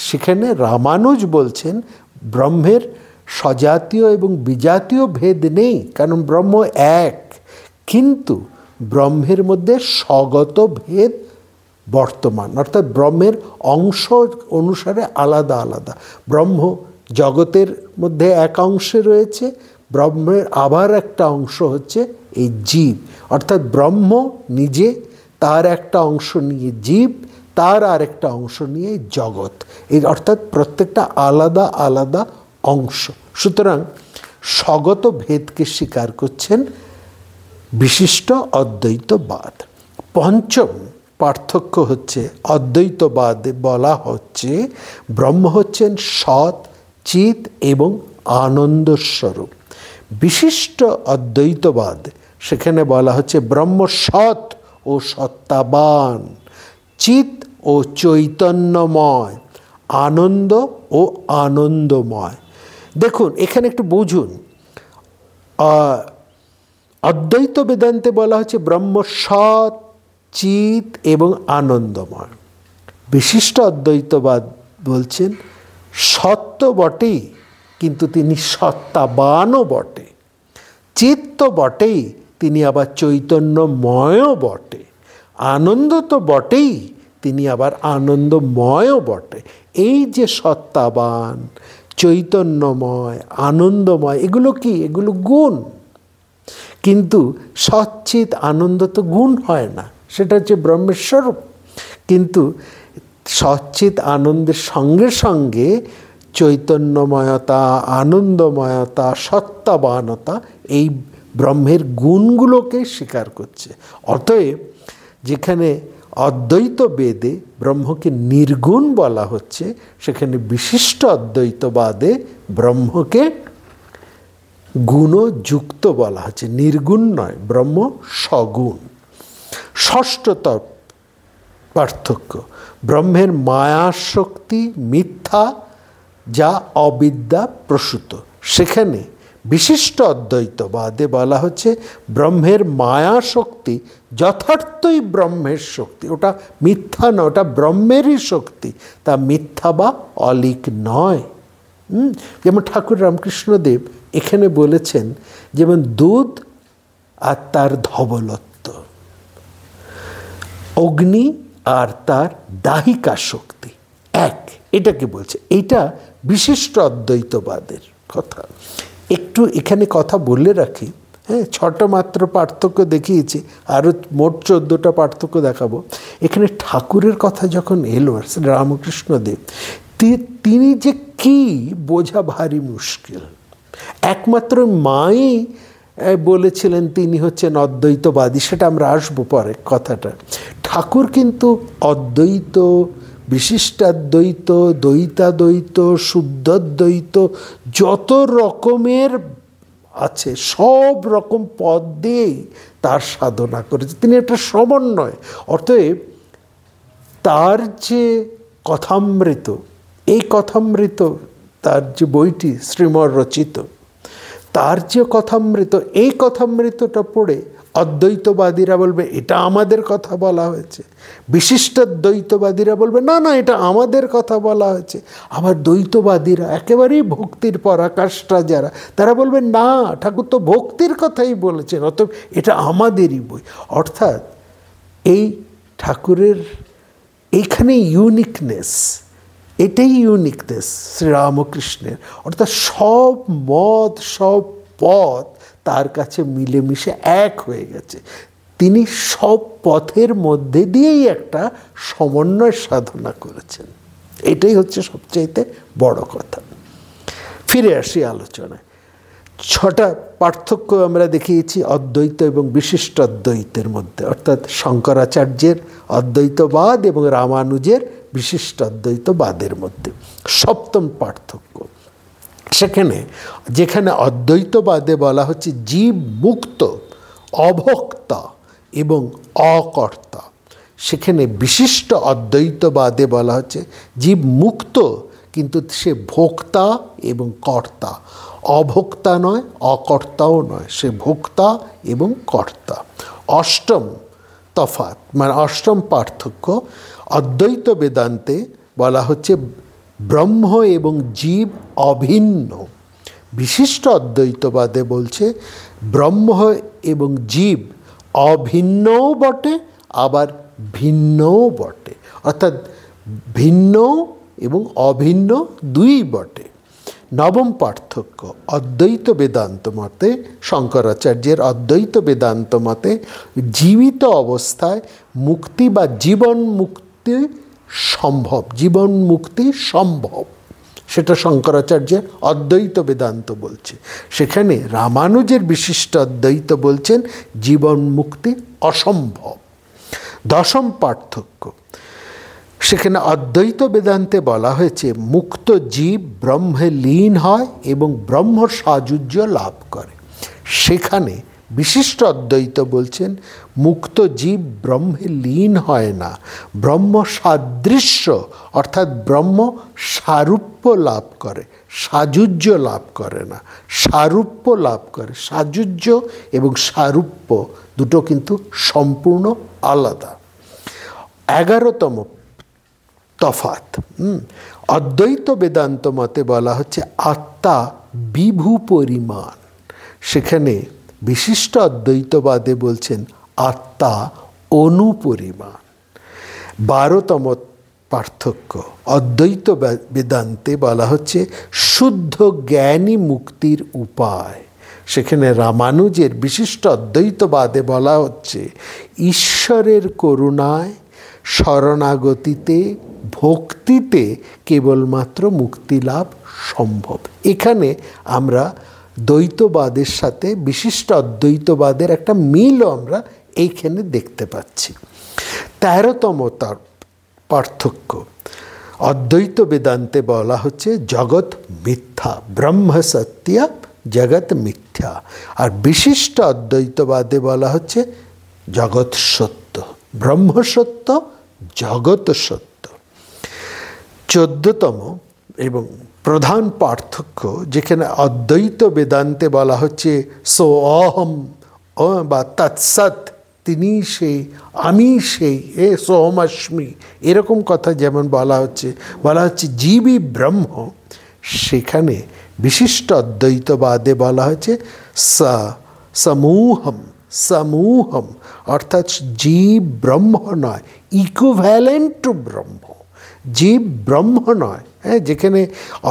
সেখানে রামানুজ বলছেন ব্রহ্মের স্বজাতীয় এবং বিজাতীয় ভেদ নেই, কারণ ব্রহ্ম এক, কিন্তু ব্রহ্মের মধ্যে স্বগত ভেদ বর্তমান, অর্থাৎ ব্রহ্মের অংশ অনুসারে আলাদা আলাদা। ব্রহ্ম জগতের মধ্যে এক অংশে রয়েছে, ব্রহ্মের আবার একটা অংশ হচ্ছে এই জীব, অর্থাৎ ব্রহ্ম নিজে তার একটা অংশ নিয়ে জীব, তার আর একটা অংশ নিয়ে জগৎ, এই অর্থাৎ প্রত্যেকটা আলাদা আলাদা অংশ। সুতরাং স্বগত ভেদকে স্বীকার করছেন বিশিষ্ট অদ্বৈতবাদ। পঞ্চম পার্থক্য হচ্ছে অদ্বৈতবাদে বলা হচ্ছে ব্রহ্ম হচ্ছেন সৎ, চিৎ এবং আনন্দস্বরূপ। বিশিষ্ট অদ্বৈতবাদ সেখানে বলা হচ্ছে ব্রহ্ম সৎ ও সত্তাবান, চিৎ ও চৈতন্যময়, আনন্দ ও আনন্দময়। দেখুন এখানে একটু বুঝুন, অদ্বৈত বেদান্তে বলা হচ্ছে ব্রহ্ম সৎ, চিৎ এবং আনন্দময়। বিশিষ্ট অদ্বৈতবাদ বলছেন সত্য বটেই, কিন্তু তিনি সত্তাবানও বটে, চিৎ তো বটেই, তিনি আবার চৈতন্যময়ও বটে, আনন্দ তো বটেই, তিনি আবার আনন্দময়ও বটে। এই যে সত্তাবান, চৈতন্যময়, আনন্দময়, এগুলো কি? এগুলো গুণ। কিন্তু সচ্চিৎ আনন্দ তো গুণ হয় না, সেটা হচ্ছে ব্রহ্মের স্বরূপ। কিন্তু সচ্চিৎ আনন্দের সঙ্গে সঙ্গে চৈতন্যময়তা, আনন্দময়তা, সত্তাবানতা, এই ব্রহ্মের গুণগুলোকে স্বীকার করছে। অতএব যেখানে অদ্বৈত বেদে ব্রহ্মকে নির্গুণ বলা হচ্ছে, সেখানে বিশিষ্ট অদ্বৈতবাদে ব্রহ্মকে গুণযুক্ত বলা হচ্ছে, নির্গুণ নয়, ব্রহ্ম সগুণ। ষষ্ঠতর পার্থক্য, ব্রহ্মের মায়া শক্তি মিথ্যা, যা অবিদ্যা প্রসূত। সেখানে বিশিষ্ট অদ্বৈতবাদে বলা হচ্ছে ব্রহ্মের মায়া শক্তি যথার্থই ব্রহ্মের শক্তি, ওটা মিথ্যা নয়, ওটা ব্রহ্মেরই শক্তি, তা মিথ্যা বা অলীক নয়। যেমন ঠাকুর রামকৃষ্ণদেব এখানে বলেছেন, যেমন দুধ আর তার ধবলত্ব, অগ্নি আর তার দাহিকা শক্তি এক, এটাকে বলছে। এইটা বিশিষ্ট অদ্বৈতবাদের কথা। একটু এখানে কথা বলে রাখি, হ্যাঁ, 6টা মাত্র পার্থক্য দেখিয়েছি, আরও মোট 14টা পার্থক্য দেখাবো। এখানে ঠাকুরের কথা যখন এলো রামকৃষ্ণদেব, তিনি যে কি বোঝা ভারী মুশকিল। একমাত্র মাই বলেছিলেন তিনি হচ্ছেন অদ্বৈতবাদী, সেটা আমরা আসবো পরে কথাটা। ঠাকুর কিন্তু অদ্বৈত, বিশিষ্টাদ্বৈত, দ্বৈতাদ্বৈত, শুদ্ধাদ্বৈত, যত রকমের আছে সব রকম পদ দিয়েই তার সাধনা করেছে। তিনি একটা সমন্বয়। অতএব তার যে কথামৃত, এই কথামৃত, তার যে বইটি শ্রীমর রচিত, তার যে কথামৃত, এই কথামৃতটা পড়ে অদ্বৈতবাদীরা বলবে এটা আমাদের কথা বলা হয়েছে, বিশিষ্টাদ্বৈতবাদীরা বলবে না না এটা আমাদের কথা বলা হয়েছে, আবার দ্বৈতবাদীরা একেবারেই ভক্তির পরাকাষ্ঠা যারা, তারা বলবে না ঠাকুর তো ভক্তির কথাই বলেছেন, অতএব এটা আমাদেরই বই। অর্থাৎ এই ঠাকুরের এইখানে ইউনিকনেস, এটাই ইউনিকনেস শ্রীরামকৃষ্ণের। অর্থাৎ সব মত, সব পথ তার কাছে মিলেমিশে এক হয়ে গেছে। তিনি সব পথের মধ্যে দিয়েই একটা সমন্বয় সাধনা করেছেন। এটাই হচ্ছে সবচাইতে বড় কথা। ফিরে আসি আলোচনায়। ছটা পার্থক্য আমরা দেখিয়েছি অদ্বৈত এবং বিশিষ্ট অদ্বৈতের মধ্যে, অর্থাৎ শঙ্করাচার্যের অদ্বৈতবাদ এবং রামানুজের বিশিষ্ট অদ্বৈতবাদের মধ্যে। সপ্তম পার্থক্য, যেখানে অদ্বৈতবাদে বলা হচ্ছে জীব মুক্ত, অভোক্তা এবং অকর্তা, সেখানে বিশিষ্ট অদ্বৈতবাদে বলা হচ্ছে জীব মুক্ত কিন্তু সে ভোক্তা এবং কর্তা, অভোক্তা নয় অকর্তাও নয়, সে ভোক্তা এবং কর্তা। অষ্টম তফাৎ মানে অষ্টম পার্থক্য, অদ্বৈত বেদান্তে বলা হচ্ছে ব্রহ্ম এবং জীব অভিন্ন, বিশিষ্ট অদ্বৈতবাদে বলছে ব্রহ্ম এবং জীব অভিন্নও বটে আবার ভিন্নও বটে, অর্থাৎ ভিন্ন এবং অভিন্ন দুই বটে। নবম পার্থক্য, অদ্বৈত বেদান্ত মতে, শঙ্করাচার্যের অদ্বৈত বেদান্ত মতে জীবিত অবস্থায় মুক্তি বা জীবন মুক্তি সম্ভব, জীবন মুক্তি সম্ভব, সেটা শঙ্করাচার্যের অদ্বৈত বেদান্ত বলছে। সেখানে রামানুজের বিশিষ্ট অদ্বৈত বলছেন জীবন মুক্তি অসম্ভব। দশম পার্থক্য, সেখানে অদ্বৈত বেদান্তে বলা হয়েছে মুক্ত জীব ব্রহ্মে লীন হয় এবং ব্রহ্ম সাযুজ্য লাভ করে। সেখানে বিশিষ্ট অদ্বৈত বলছেন মুক্ত জীব ব্রহ্মে লীন হয় না, ব্রহ্ম সাদৃশ্য অর্থাৎ ব্রহ্ম সারূপ্য লাভ করে, সাযুজ্য লাভ করে না, সারূপ্য লাভ করে। সাযুজ্য এবং সারূপ্য দুটো কিন্তু সম্পূর্ণ আলাদা। 11তম তফাৎ, অদ্বৈত বেদান্ত মতে বলা হচ্ছে আত্মা বিভু পরিমাণ, সেখানে বিশিষ্ট অদ্বৈতবাদে বলছেন আত্মা অনুপরিমাণ। 12তম পার্থক্য, অদ্বৈত বেদান্তে বলা হচ্ছে শুদ্ধ জ্ঞানী মুক্তির উপায়, সেখানে রামানুজের বিশিষ্ট অদ্বৈতবাদে বলা হচ্ছে ঈশ্বরের করুণায় শরণাগতিতে ভক্তিতে কেবলমাত্র মুক্তি লাভ সম্ভব। এখানে আমরা দ্বৈতবাদের সাথে বিশিষ্ট অদ্বৈতবাদের একটা মিলও আমরা এইখানে দেখতে পাচ্ছি। 13তম পার্থক্য, অদ্বৈত বেদান্তে বলা হচ্ছে জগৎ মিথ্যা, ব্রহ্ম সত্য জগৎ মিথ্যা, আর বিশিষ্ট অদ্বৈতবাদে বলা হচ্ছে জগৎ সত্য, ব্রহ্ম সত্য জগৎ সত্য। 14তম এবং প্রধান পার্থক্য, যেখানে অদ্বৈত বেদান্তে বলা হচ্ছে সো অহম বা তৎসৎ, তিনি সেই, আমি সেই, সোহমস্মি, এরকম কথা যেমন বলা হচ্ছে জীবই ব্রহ্ম, সেখানে বিশিষ্ট অদ্বৈতবাদে বলা হচ্ছে সমূহম, সমূহম অর্থাৎ জীব ব্রহ্ম নয়, ইকুইভ্যালেন্ট টু ব্রহ্ম, জীব ব্রহ্ম নয়। যেখানে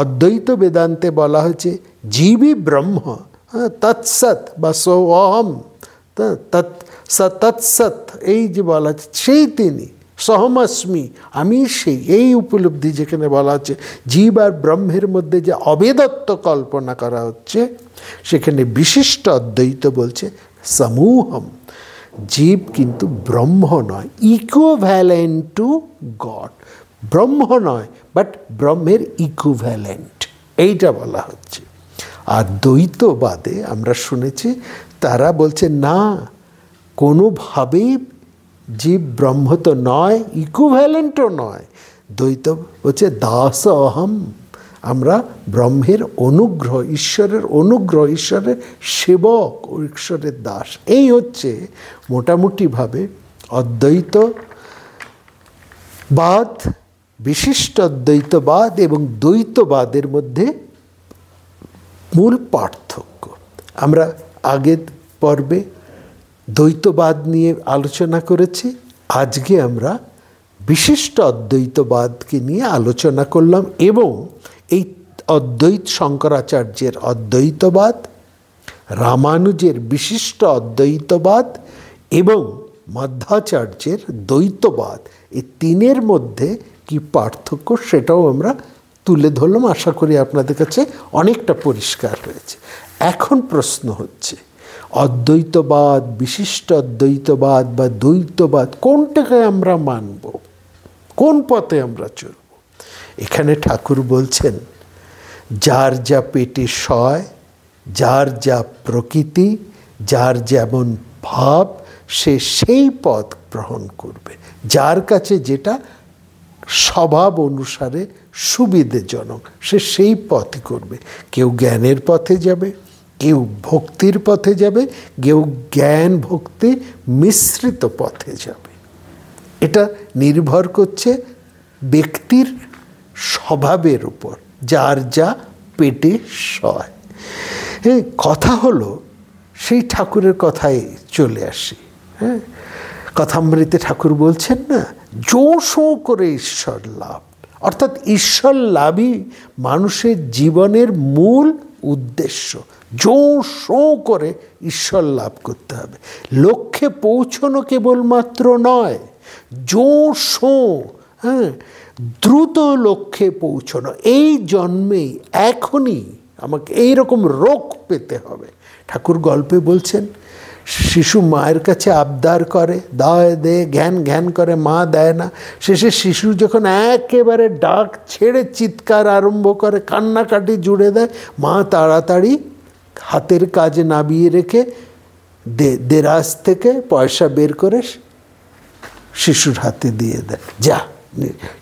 অদ্বৈত বেদান্তে বলা হয়েছে জীবই ব্রহ্ম, তৎসৎ বা সোহম, তৎসৎ এই যে বলা হচ্ছে সেই তিনি, সহমস্মি আমি সেই, এই উপলব্ধি যেখানে বলা হচ্ছে জীব আর ব্রহ্মের মধ্যে যে অভেদত্ব কল্পনা করা হচ্ছে, সেখানে বিশিষ্ট অদ্বৈত বলছে সমূহম, জীব কিন্তু ব্রহ্ম নয়, ইকুইভ্যালেন্ট টু গড, ব্রহ্ম নয় বাট ব্রহ্মের ইকুইভ্যালেন্ট, এইটা বলা হচ্ছে। আর দ্বৈতবাদে আমরা শুনেছি তারা বলছে না, কোনোভাবেই জীব ব্রহ্ম তো নয়, ইকুইভ্যালেন্টও নয়। দ্বৈত হচ্ছে দাস অহম, আমরা ব্রহ্মের অনুগ্রহ, ঈশ্বরের অনুগ্রহ, ঈশ্বরের সেবক, ঈশ্বরের দাস। এই হচ্ছে মোটামুটিভাবে অদ্বৈতবাদ, বিশিষ্ট অদ্বৈতবাদ এবং দ্বৈতবাদের মধ্যে মূল পার্থক্য। আমরা আগের পর্বে দ্বৈতবাদ নিয়ে আলোচনা করেছি, আজকে আমরা বিশিষ্ট অদ্বৈতবাদকে নিয়ে আলোচনা করলাম এবং এই শঙ্করাচার্যের অদ্বৈতবাদ, রামানুজের বিশিষ্ট অদ্বৈতবাদ এবং মধ্বাচার্যের দ্বৈতবাদ, এই তিনের মধ্যে কি পার্থক্য সেটাও আমরা তুলে ধরলাম। আশা করি আপনাদের কাছে অনেকটা পরিষ্কার হয়েছে। এখন প্রশ্ন হচ্ছে অদ্বৈতবাদ, বিশিষ্ট অদ্বৈতবাদ বা দ্বৈতবাদ কোনটাকে আমরা মানব, কোন পথে আমরা চলব? এখানে ঠাকুর বলছেন যার যা পেটে সয়, যার যা প্রকৃতি, যার যেমন ভাব, সে সেই পথ গ্রহণ করবে, যার কাছে যেটা স্বভাব অনুসারে সুবিধাজনক সে সেই পথই করবে। কেউ জ্ঞানের পথে যাবে, কেউ ভক্তির পথে যাবে, কেউ জ্ঞান ভক্তি মিশ্রিত পথে যাবে। এটা নির্ভর করছে ব্যক্তির স্বভাবের উপর, যার যা পেটে সয়। কথা হলো সেই ঠাকুরের কথায় চলে আসি। হ্যাঁ, কথামৃতে ঠাকুর বলছেন না, জোশো করে ঈশ্বর লাভ, অর্থাৎ ঈশ্বর লাভই মানুষের জীবনের মূল উদ্দেশ্য। জোশো করে ঈশ্বর লাভ করতে হবে। লক্ষ্যে পৌঁছানো কেবলমাত্র নয়, জোশো, হ্যাঁ, দ্রুত লক্ষ্যে পৌঁছানো। এই জন্মেই এখনই আমাকে এইরকম রোগ পেতে হবে। ঠাকুর গল্পে বলছেন শিশু মায়ের কাছে আবদার করে, দায় দে, জ্ঞান জ্ঞান করে, মা দেয় না। শেষে শিশু যখন একেবারে ডাক ছেড়ে চিৎকার আরম্ভ করে, কান্নাকাটি জুড়ে দেয়, মা তাড়াতাড়ি হাতের কাজে নামিয়ে রেখে দেরাজ থেকে পয়সা বের করে শিশুর হাতে দিয়ে দেয়, যা,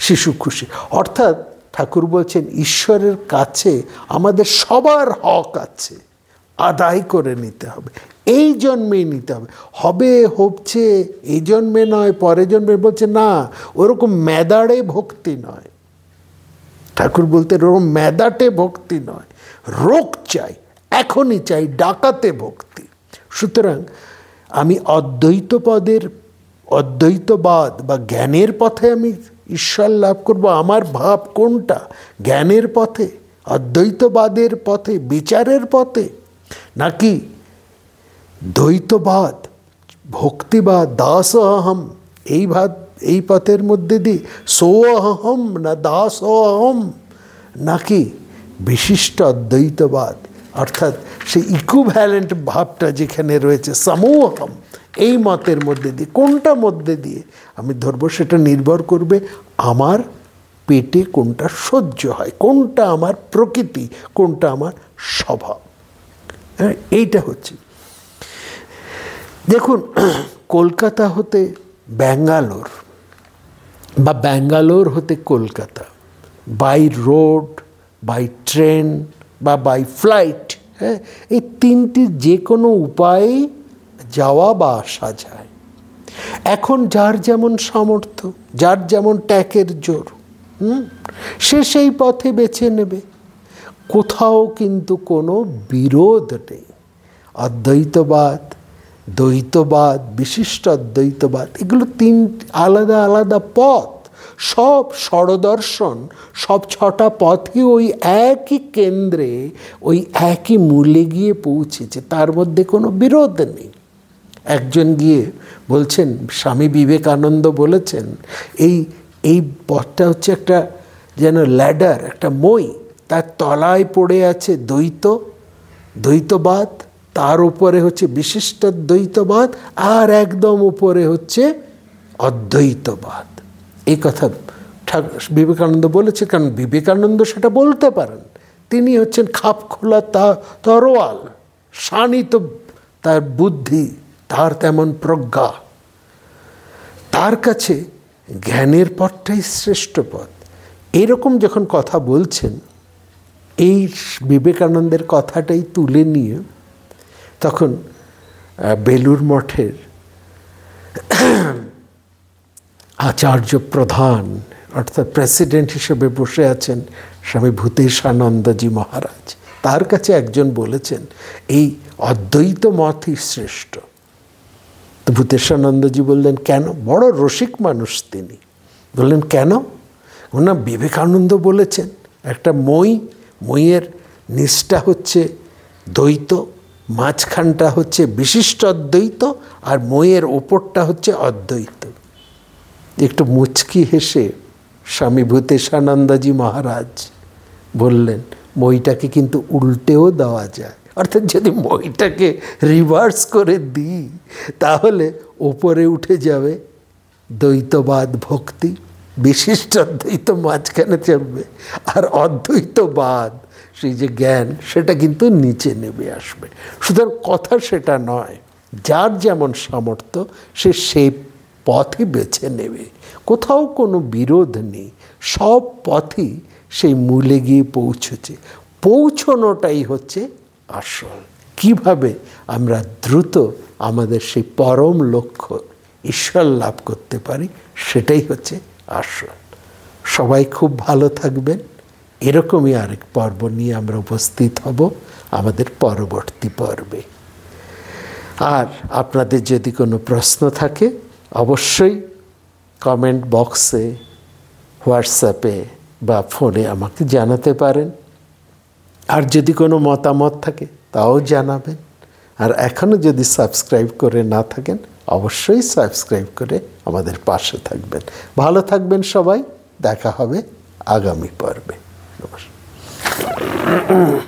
শিশু খুশি। অর্থাৎ ঠাকুর বলছেন ঈশ্বরের কাছে আমাদের সবার হক আছে, আদায় করে নিতে হবে, এই জন্মেই নিতে হবে। হবে হচ্ছে এই জন্মে নয়, পরে জন্মে। বলছে না, ওরকম মেদাড়ে ভক্তি নয়। ঠাকুর বলতে ওরকম মেদাটে ভক্তি নয়, রোগ চাই, এখনই চাই, ডাকাতে ভক্তি। সুতরাং আমি অদ্বৈতবাদ বা জ্ঞানের পথে আমি ঈশ্বর লাভ করব। আমার ভাব কোনটা? জ্ঞানের পথে, অদ্বৈতবাদের পথে, বিচারের পথে, নাকি দ্বৈতবাদ, ভক্তিবাদ, দাস অহম, এই পথের মধ্যে দিয়ে সো অহম না দাস অহম, নাকি বিশিষ্ট অদ্বৈতবাদ, অর্থাৎ সেই ইকুইভ্যালেন্ট ভাবটা যেখানে রয়েছে, সমূহম, এই মতের মধ্যে দিয়ে, কোনটা মধ্যে দিয়ে আমি ধরবো সেটা নির্ভর করবে আমার পেটে কোনটা সহ্য হয়, কোনটা আমার প্রকৃতি, কোনটা আমার স্বভাব। হ্যাঁ, এইটা হচ্ছে। দেখুন, কলকাতা হতে ব্যাঙ্গালোর বা ব্যাঙ্গালোর হতে Kolkata, by road, by train বা বাই ফ্লাইট, হ্যাঁ, এই তিনটি যে কোনো উপায়ে যাওয়া বা আসা যায়। এখন যার যেমন সামর্থ্য, যার যেমন ট্যাকের জোর, সে সেই পথে বেছে নেবে। কোথাও কিন্তু কোনো বিরোধ নেই। অদ্বৈতবাদ, দ্বৈতবাদ, বিশিষ্ট অদ্বৈতবাদ, এগুলো তিন আলাদা আলাদা পথ। সব ষড়দর্শন, সব ছটা পথই ওই একই কেন্দ্রে, ওই একই মূলে গিয়ে পৌঁছেছে, তার মধ্যে কোনো বিরোধ নেই। একজন গিয়ে বলছেন, স্বামী বিবেকানন্দ বলেছেন, এই পথটা হচ্ছে একটা যেন ল্যাডার, একটা মই, তার তলায় পড়ে আছে দ্বৈতবাদ, তার উপরে হচ্ছে বিশিষ্ট দ্বৈতবাদ, আর একদম উপরে হচ্ছে অদ্বৈতবাদ। এই কথা বিবেকানন্দ বলেছে, কারণ বিবেকানন্দ সেটা বলতে পারেন। তিনি হচ্ছেন খাপ খোলা তরোয়াল, শানিত তার বুদ্ধি, তার তেমন প্রজ্ঞা। তার কাছে জ্ঞানের পথটাই শ্রেষ্ঠ পথ। এরকম যখন কথা বলছেন, এই বিবেকানন্দের কথাটাই তুলে নিয়ে তখন বেলুড় মঠের আচার্য প্রধান, অর্থাৎ প্রেসিডেন্ট হিসেবে বসে আছেন স্বামী ভূতেশানন্দজি মহারাজ, তার কাছে একজন বলেছেন এই অদ্বৈত মতই শ্রেষ্ঠ। তো ভূতেশানন্দজি বললেন, কেন? বড় রসিক মানুষ তিনি। বললেন, কেন? না, বিবেকানন্দ বলেছেন একটা মইয়ের নিচটা হচ্ছে দ্বৈত, মাঝখানটা হচ্ছে বিশিষ্ট অদ্বৈত, আর মইয়ের ওপরটা হচ্ছে অদ্বৈত। একটু মুচকি হেসে স্বামী ভূতেশানন্দজি মহারাজ বললেন, মইটাকে কিন্তু উল্টেও দেওয়া যায়, অর্থাৎ যদি মইটাকে রিভার্স করে দিই তাহলে ওপরে উঠে যাবে দ্বৈতবাদ ভক্তি, বিশিষ্ট অদ্বৈত মাঝখানে চলবে, আর অদ্বৈতবাদ সেই যে জ্ঞান সেটা কিন্তু নিচে নেমে আসবে। সুতরাং কথা সেটা নয়, যার যেমন সামর্থ্য সে সেই পথই বেছে নেবে, কোথাও কোনো বিরোধ নেই, সব পথই সেই মূলে গিয়ে পৌঁছেছে। পৌঁছনোটাই হচ্ছে আসল। কিভাবে আমরা দ্রুত আমাদের সেই পরম লক্ষ্য ঈশ্বর লাভ করতে পারি সেটাই হচ্ছে আসল। সবাই খুব ভালো থাকবেন। এরকমই আরেক পর্ব নিয়ে আমরা উপস্থিত হব আমাদের পরবর্তী পর্বে। আর আপনাদের যদি কোনো প্রশ্ন থাকে অবশ্যই কমেন্ট বক্সে, হোয়াটসঅ্যাপে বা ফোনে আমাকে জানাতে পারেন। আর যদি কোনো মতামত থাকে তাও জানাবেন। আর এখনও যদি সাবস্ক্রাইব করে না থাকেন অবশ্যই সাবস্ক্রাইব করে আমাদের পাশে থাকবেন। ভালো থাকবেন সবাই, দেখা হবে আগামী পর্বে। নমস্কার।